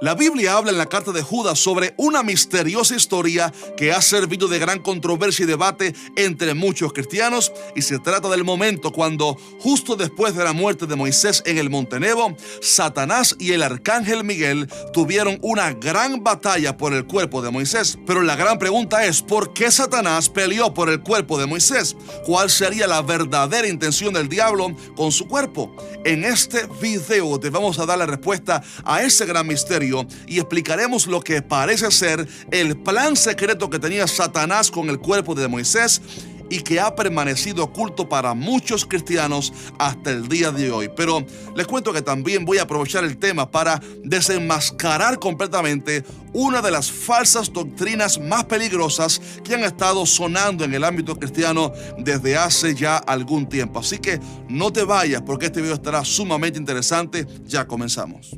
La Biblia habla en la carta de Judas sobre una misteriosa historia que ha servido de gran controversia y debate entre muchos cristianos, y se trata del momento cuando, justo después de la muerte de Moisés en el Monte Nebo, Satanás y el arcángel Miguel tuvieron una gran batalla por el cuerpo de Moisés. Pero la gran pregunta es, ¿por qué Satanás peleó por el cuerpo de Moisés? ¿Cuál sería la verdadera intención del diablo con su cuerpo? En este video te vamos a dar la respuesta a ese gran misterio y explicaremos lo que parece ser el plan secreto que tenía Satanás con el cuerpo de Moisés y que ha permanecido oculto para muchos cristianos hasta el día de hoy. Pero les cuento que también voy a aprovechar el tema para desenmascarar completamente una de las falsas doctrinas más peligrosas que han estado sonando en el ámbito cristiano desde hace ya algún tiempo. Así que no te vayas, porque este video estará sumamente interesante. Ya comenzamos.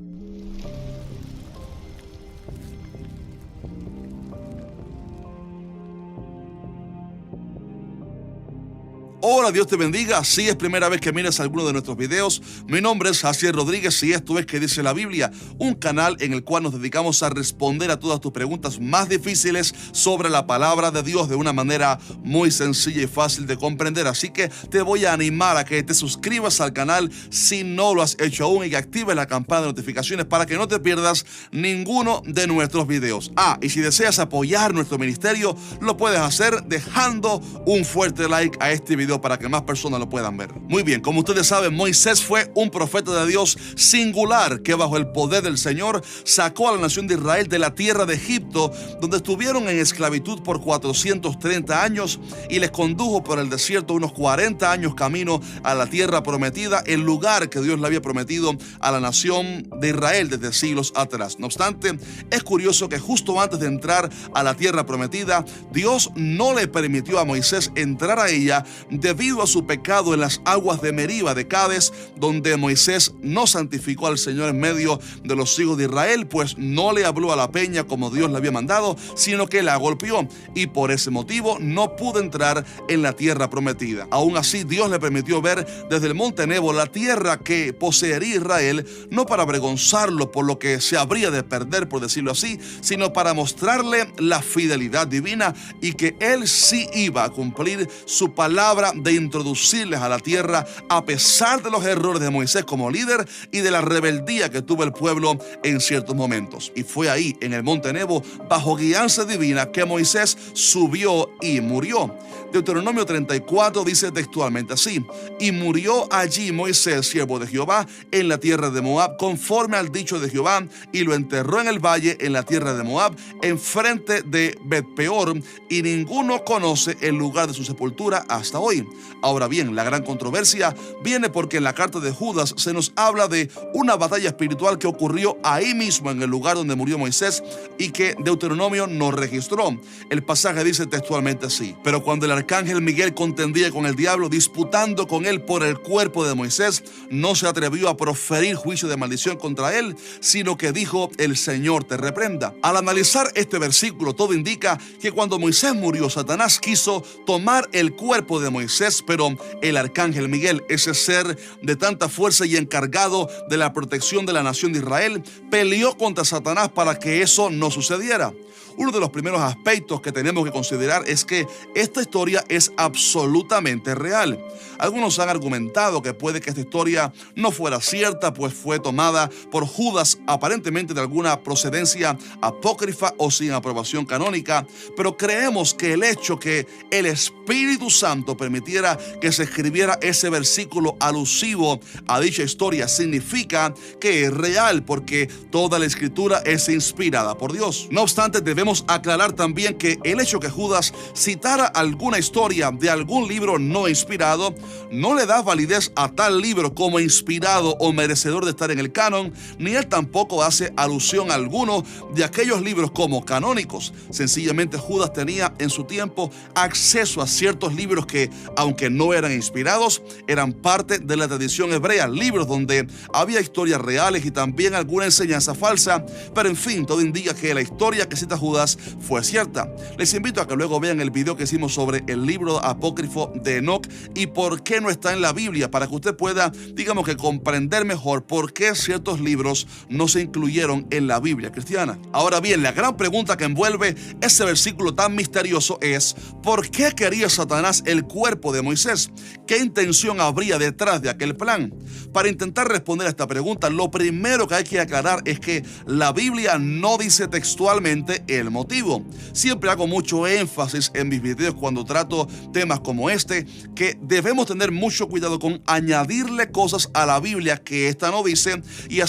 Hola, Dios te bendiga. Si es primera vez que miras alguno de nuestros videos, mi nombre es Jaciel Rodríguez y esto es ¿Qué dice la Biblia? Un canal en el cual nos dedicamos a responder a todas tus preguntas más difíciles sobre la palabra de Dios de una manera muy sencilla y fácil de comprender. Así que te voy a animar a que te suscribas al canal si no lo has hecho aún y que actives la campana de notificaciones para que no te pierdas ninguno de nuestros videos. Y si deseas apoyar nuestro ministerio, lo puedes hacer dejando un fuerte like a este video para que más personas lo puedan ver. Muy bien, como ustedes saben, Moisés fue un profeta de Dios singular que bajo el poder del Señor sacó a la nación de Israel de la tierra de Egipto, donde estuvieron en esclavitud por 430 años, y les condujo por el desierto unos 40 años camino a la tierra prometida, el lugar que Dios le había prometido a la nación de Israel desde siglos atrás. No obstante, es curioso que justo antes de entrar a la tierra prometida, Dios no le permitió a Moisés entrar a ella debido a su pecado en las aguas de Meriba de Cades, donde Moisés no santificó al Señor en medio de los hijos de Israel, pues no le habló a la peña como Dios le había mandado, sino que la golpeó, y por ese motivo no pudo entrar en la tierra prometida. Aún así, Dios le permitió ver desde el Monte Nebo la tierra que poseería Israel, no para avergonzarlo por lo que se habría de perder, por decirlo así, sino para mostrarle la fidelidad divina y que él sí iba a cumplir su palabra de introducirles a la tierra a pesar de los errores de Moisés como líder y de la rebeldía que tuvo el pueblo en ciertos momentos. Y fue ahí, en el Monte Nebo, bajo guianza divina, que Moisés subió y murió. Deuteronomio 34 dice textualmente así: y murió allí Moisés, siervo de Jehová, en la tierra de Moab, conforme al dicho de Jehová, y lo enterró en el valle en la tierra de Moab, enfrente de Bet-peor, y ninguno conoce el lugar de su sepultura hasta hoy. Ahora bien, la gran controversia viene porque en la carta de Judas se nos habla de una batalla espiritual que ocurrió ahí mismo en el lugar donde murió Moisés y que Deuteronomio no registró. El pasaje dice textualmente así: pero cuando el arcángel Miguel contendía con el diablo, disputando con él por el cuerpo de Moisés, no se atrevió a proferir juicio de maldición contra él, sino que dijo: el Señor te reprenda. Al analizar este versículo, todo indica que cuando Moisés murió, Satanás quiso tomar el cuerpo de Moisés, pero el arcángel Miguel, ese ser de tanta fuerza y encargado de la protección de la nación de Israel, peleó contra Satanás para que eso no sucediera. Uno de los primeros aspectos que tenemos que considerar es que esta historia es absolutamente real. Algunos han argumentado que puede que esta historia no fuera cierta, pues fue tomada por Judas, aparentemente de alguna procedencia apócrifa o sin aprobación canónica, pero creemos que el hecho que el Espíritu Santo permitiera que se escribiera ese versículo alusivo a dicha historia significa que es real, porque toda la escritura es inspirada por Dios. No obstante, debemos aclarar también que el hecho que Judas citara alguna historia de algún libro no inspirado no le da validez a tal libro como inspirado o merecedor de estar en el canon, ni él tampoco hace alusión a alguno de aquellos libros como canónicos. Sencillamente Judas tenía en su tiempo acceso a ciertos libros que aunque no eran inspirados, eran parte de la tradición hebrea, libros donde había historias reales y también alguna enseñanza falsa, pero en fin, todo indica que la historia que cita Judas fue cierta. Les invito a que luego vean el video que hicimos sobre el libro apócrifo de Enoc y por qué no está en la Biblia, para que usted pueda, digamos que comprender mejor por qué ciertos libros no se incluyeron en la Biblia cristiana. Ahora bien, la gran pregunta que envuelve ese versículo tan misterioso es: ¿por qué quería Satanás el cuerpo de Moisés? ¿Qué intención habría detrás de aquel plan? Para intentar responder a esta pregunta, lo primero que hay que aclarar es que la Biblia no dice textualmente el motivo. Siempre hago mucho énfasis en mis videos cuando trato temas como este, que debemos tener mucho cuidado con añadirle cosas a la Biblia que ésta no dice y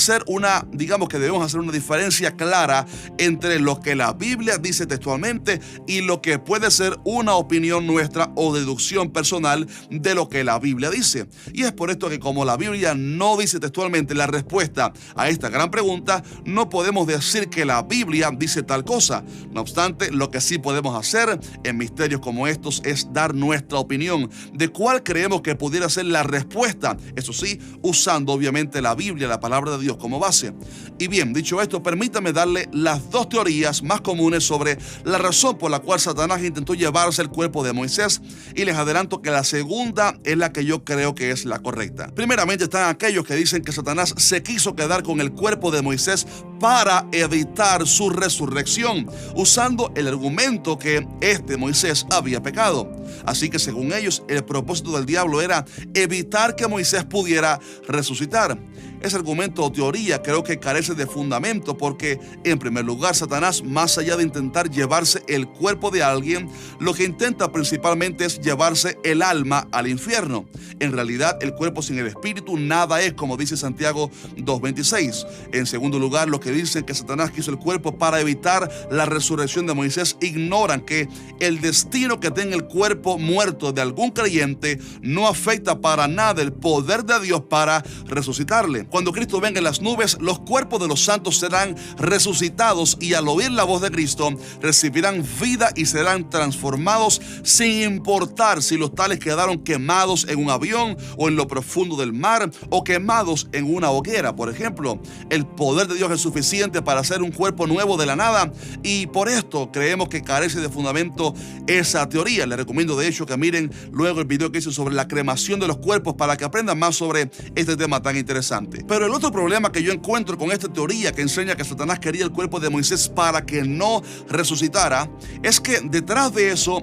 digamos que debemos hacer una diferencia clara entre lo que la Biblia dice textualmente y lo que puede ser una opinión nuestra o deducción personal de lo que la Biblia dice. Y es por esto que, como la Biblia no dice textualmente la respuesta a esta gran pregunta, no podemos decir que la Biblia dice tal cosa. No obstante, lo que sí podemos hacer en misterios como estos es dar nuestra opinión de cuál creemos que pudiera ser la respuesta, eso sí, usando obviamente la Biblia, la palabra de Dios, como base. Y bien, dicho esto, permítame darle las dos teorías más comunes sobre la razón por la cual Satanás intentó llevarse el cuerpo de Moisés, y les adelanto que la segunda es la que yo creo que es la correcta. Primeramente están aquellos que dicen que Satanás se quiso quedar con el cuerpo de Moisés para evitar su resurrección, usando el argumento que Moisés había pecado. Así que, según ellos, el propósito del diablo era evitar que Moisés pudiera resucitar. Ese argumento o teoría creo que carece de fundamento porque, en primer lugar, Satanás, más allá de intentar llevarse el cuerpo de alguien, lo que intenta principalmente es llevarse el alma al infierno. En realidad, el cuerpo sin el espíritu nada es, como dice Santiago 2:26. En segundo lugar, los que dicen que Satanás quiso el cuerpo para evitar la resurrección de Moisés ignoran que el destino que tenga el cuerpo muerto de algún creyente no afecta para nada el poder de Dios para resucitarle. Cuando Cristo venga en las nubes, los cuerpos de los santos serán resucitados y, al oír la voz de Cristo, recibirán vida y serán transformados, sin importar si los tales quedaron quemados en un avión o en lo profundo del mar o quemados en una hoguera, por ejemplo. El poder de Dios es suficiente para hacer un cuerpo nuevo de la nada, y por esto creemos que carece de fundamento esa teoría. Les recomiendo de hecho que miren luego el video que hice sobre la cremación de los cuerpos para que aprendan más sobre este tema tan interesante. Pero el otro problema que yo encuentro con esta teoría que enseña que Satanás quería el cuerpo de Moisés para que no resucitara es que detrás de eso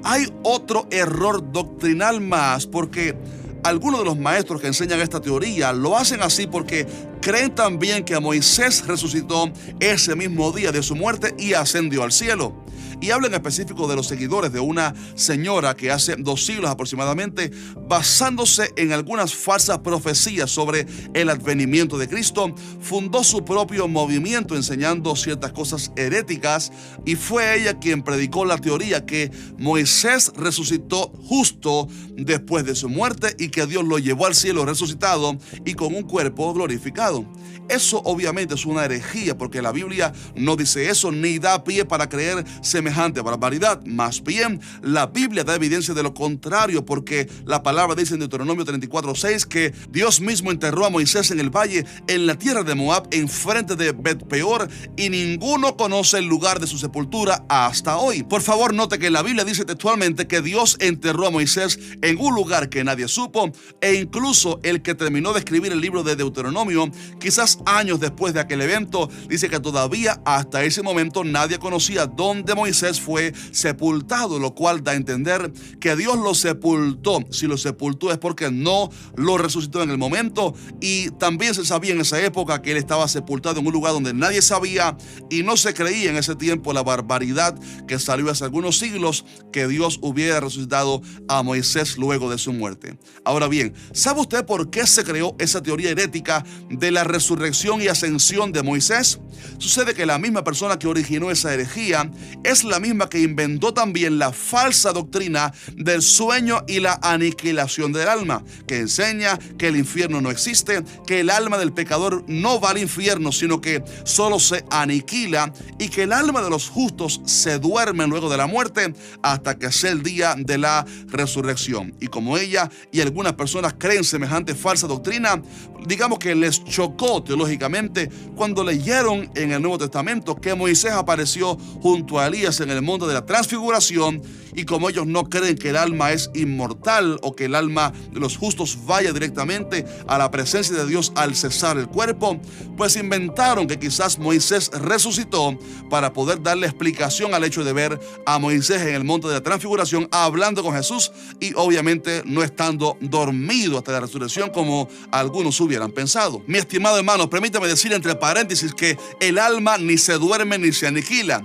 hay otro error doctrinal más, porque algunos de los maestros que enseñan esta teoría lo hacen así porque creen también que Moisés resucitó ese mismo día de su muerte y ascendió al cielo. Y habla en específico de los seguidores de una señora que hace 2 siglos aproximadamente, basándose en algunas falsas profecías sobre el advenimiento de Cristo, fundó su propio movimiento enseñando ciertas cosas heréticas, y fue ella quien predicó la teoría que Moisés resucitó justo después de su muerte y que Dios lo llevó al cielo resucitado y con un cuerpo glorificado. Eso obviamente es una herejía, porque la Biblia no dice eso ni da pie para creer semejante barbaridad. Más bien, la Biblia da evidencia de lo contrario, porque la palabra dice en Deuteronomio 34:6 que Dios mismo enterró a Moisés en el valle, en la tierra de Moab, enfrente de Bet-peor, y ninguno conoce el lugar de su sepultura hasta hoy. Por favor, note que la Biblia dice textualmente que Dios enterró a Moisés en un lugar que nadie supo, e incluso el que terminó de escribir el libro de Deuteronomio, quizás años después de aquel evento, dice que todavía hasta ese momento nadie conocía dónde Moisés fue sepultado, lo cual da a entender que Dios lo sepultó. Si lo sepultó es porque no lo resucitó en el momento, y también se sabía en esa época que él estaba sepultado en un lugar donde nadie sabía, y no se creía en ese tiempo la barbaridad que salió hace algunos siglos, que Dios hubiera resucitado a Moisés luego de su muerte. Ahora bien, ¿sabe usted por qué se creó esa teoría herética de la resurrección y ascensión de Moisés? Sucede que la misma persona que originó esa herejía es la misma que inventó también la falsa doctrina del sueño y la aniquilación del alma, que enseña que el infierno no existe, que el alma del pecador no va al infierno, sino que solo se aniquila, y que el alma de los justos se duerme luego de la muerte hasta que sea el día de la resurrección. Y como ella y algunas personas creen semejante falsa doctrina, digamos que les chocó teológicamente cuando leyeron en el Nuevo Testamento que Moisés apareció junto a Elías en el monte de la transfiguración, y como ellos no creen que el alma es inmortal o que el alma de los justos vaya directamente a la presencia de Dios al cesar el cuerpo, pues inventaron que quizás Moisés resucitó para poder darle explicación al hecho de ver a Moisés en el monte de la transfiguración hablando con Jesús y obviamente no estando dormido hasta la resurrección como algunos hubieran pensado. Mi estimado hermano, permítame decir entre paréntesis que el alma ni se duerme ni se aniquila,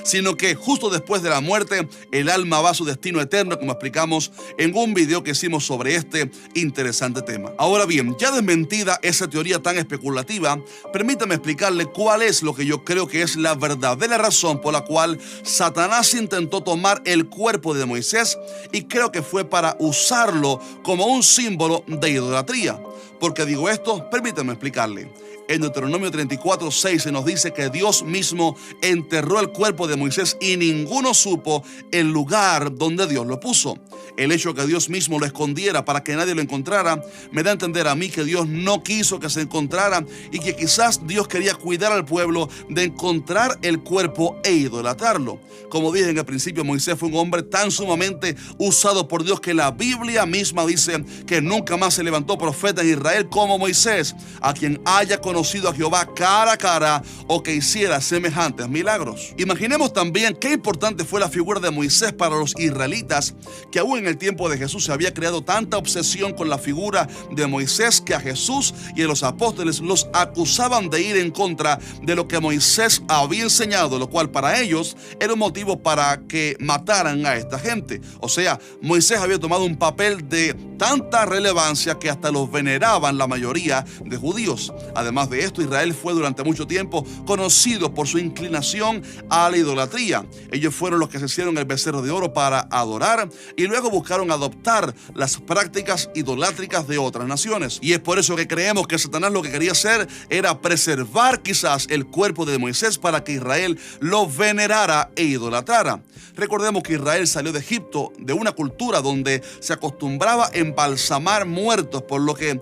sino que justo después de la muerte el alma va a su destino eterno, como explicamos en un video que hicimos sobre este interesante tema. Ahora bien, ya desmentida esa teoría tan especulativa, permítame explicarle cuál es lo que yo creo que es la verdadera razón por la cual Satanás intentó tomar el cuerpo de Moisés, y creo que fue para usarlo como un símbolo de idolatría. ¿Por qué digo esto? Permítame explicarle. En Deuteronomio 34:6 se nos dice que Dios mismo enterró el cuerpo de Moisés y ninguno supo el lugar donde Dios lo puso. El hecho de que Dios mismo lo escondiera para que nadie lo encontrara me da a entender a mí que Dios no quiso que se encontrara, y que quizás Dios quería cuidar al pueblo de encontrar el cuerpo e idolatrarlo. Como dije en el principio, Moisés fue un hombre tan sumamente usado por Dios que la Biblia misma dice que nunca más se levantó profeta en Israel como Moisés, a quien haya conocido a Jehová cara a cara o que hiciera semejantes milagros. Imaginemos también qué importante fue la figura de Moisés para los israelitas, que aún en el tiempo de Jesús se había creado tanta obsesión con la figura de Moisés que a Jesús y a los apóstoles los acusaban de ir en contra de lo que Moisés había enseñado, lo cual para ellos era un motivo para que mataran a esta gente. O sea, Moisés había tomado un papel de tanta relevancia que hasta los veneraban la mayoría de judíos. Además de esto, Israel fue durante mucho tiempo conocido por su inclinación a la idolatría. Ellos fueron los que se hicieron el becerro de oro para adorar, y luego buscaron adoptar las prácticas idolátricas de otras naciones. Y es por eso que creemos que Satanás lo que quería hacer era preservar quizás el cuerpo de Moisés para que Israel lo venerara e idolatrara. Recordemos que Israel salió de Egipto, de una cultura donde se acostumbraba a embalsamar muertos, por lo que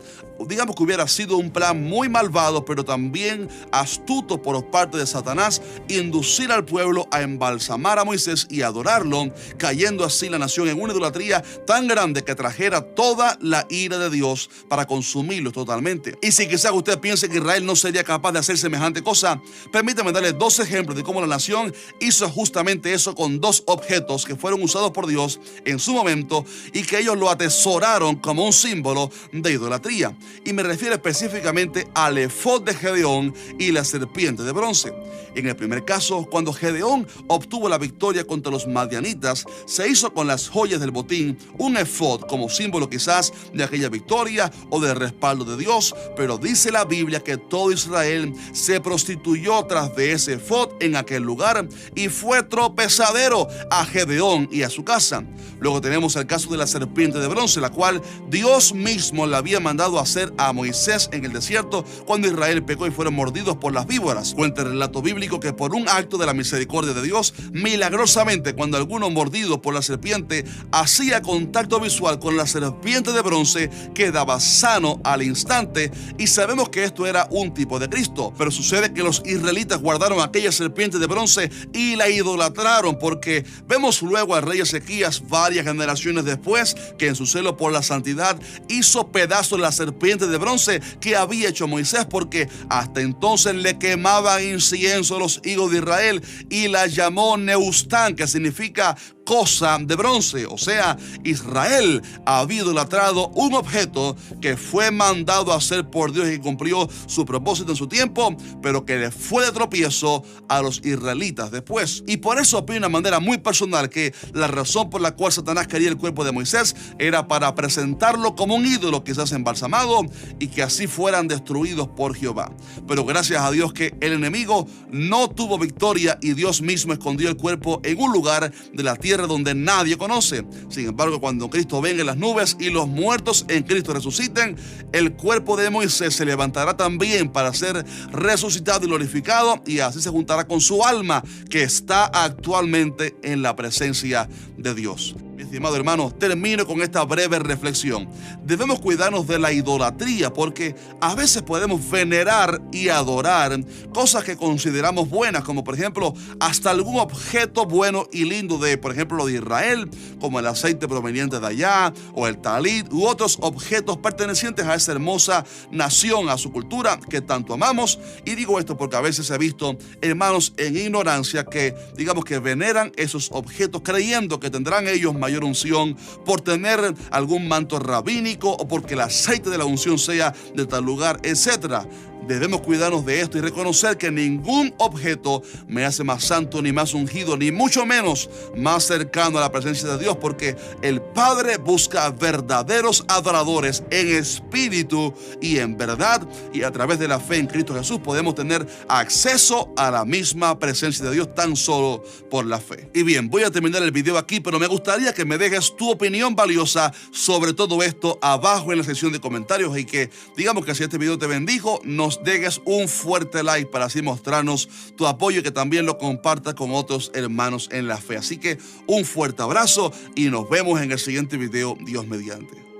digamos que hubiera sido un plan muy malvado, pero también astuto por parte de Satanás, inducir al pueblo a embalsamar a Moisés y adorarlo, cayendo así la nación en una idolatría tan grande que trajera toda la ira de Dios para consumirlos totalmente. Y si quizás usted piense que Israel no sería capaz de hacer semejante cosa, permítame darle dos ejemplos de cómo la nación hizo justamente eso con dos objetos que fueron usados por Dios en su momento y que ellos lo atesoraron como un símbolo de idolatría. Y me refiero específicamente al efod de Gedeón y la serpiente de bronce. En el primer caso, cuando Gedeón obtuvo la victoria contra los madianitas, se hizo con las joyas del botín un efod como símbolo quizás de aquella victoria o del respaldo de Dios, pero dice la Biblia que todo Israel se prostituyó tras de ese efod en aquel lugar y fue tropezadero a Gedeón y a su casa. Luego tenemos el caso de la serpiente de bronce, la cual Dios mismo le había mandado hacer a Moisés en el desierto cuando Israel pecó y fueron mordidos por las víboras. Cuenta el relato bíblico que por un acto de la misericordia de Dios, milagrosamente cuando alguno mordido por la serpiente hacía contacto visual con la serpiente de bronce, quedaba sano al instante, y sabemos que esto era un tipo de Cristo. Pero sucede que los israelitas guardaron aquella serpiente de bronce y la idolatraron, porque vemos luego al rey Ezequías varias generaciones después que en su celo por la santidad hizo pedazos la serpiente de bronce que había hecho Moisés, porque hasta entonces le quemaban incienso a los hijos de Israel y la llamó Neustán, que significa cosa de bronce. O sea, Israel había idolatrado un objeto que fue mandado a hacer por Dios y cumplió su propósito en su tiempo, pero que le fue de tropiezo a los israelitas después. Y por eso opino de una manera muy personal que la razón por la cual Satanás quería el cuerpo de Moisés era para presentarlo como un ídolo, quizás embalsamado, y que así fueran destruidos por Jehová. Pero gracias a Dios que el enemigo no tuvo victoria y Dios mismo escondió el cuerpo en un lugar de la tierra donde nadie conoce. Sin embargo, cuando Cristo venga en las nubes y los muertos en Cristo resuciten, el cuerpo de Moisés se levantará también para ser resucitado y glorificado, y así se juntará con su alma que está actualmente en la presencia de Dios. Mi estimado hermano, termino con esta breve reflexión. Debemos cuidarnos de la idolatría porque a veces podemos venerar y adorar cosas que consideramos buenas, como por ejemplo hasta algún objeto bueno y lindo de, por ejemplo, lo de Israel, como el aceite proveniente de allá, o el talit, u otros objetos pertenecientes a esa hermosa nación, a su cultura que tanto amamos. Y digo esto porque a veces he visto hermanos en ignorancia que, digamos, que veneran esos objetos creyendo que tendrán ellos mayor unción por tener algún manto rabínico o porque el aceite de la unción sea de tal lugar, etc. Debemos cuidarnos de esto y reconocer que ningún objeto me hace más santo, ni más ungido, ni mucho menos más cercano a la presencia de Dios, porque el Padre busca verdaderos adoradores en espíritu y en verdad, y a través de la fe en Cristo Jesús podemos tener acceso a la misma presencia de Dios tan solo por la fe. Y bien, voy a terminar el video aquí, pero me gustaría que me dejes tu opinión valiosa sobre todo esto abajo en la sección de comentarios, y que, digamos, que si este video te bendijo, nos dejes un fuerte like para así mostrarnos tu apoyo, y que también lo compartas con otros hermanos en la fe. Así que un fuerte abrazo y nos vemos en el siguiente video, Dios mediante.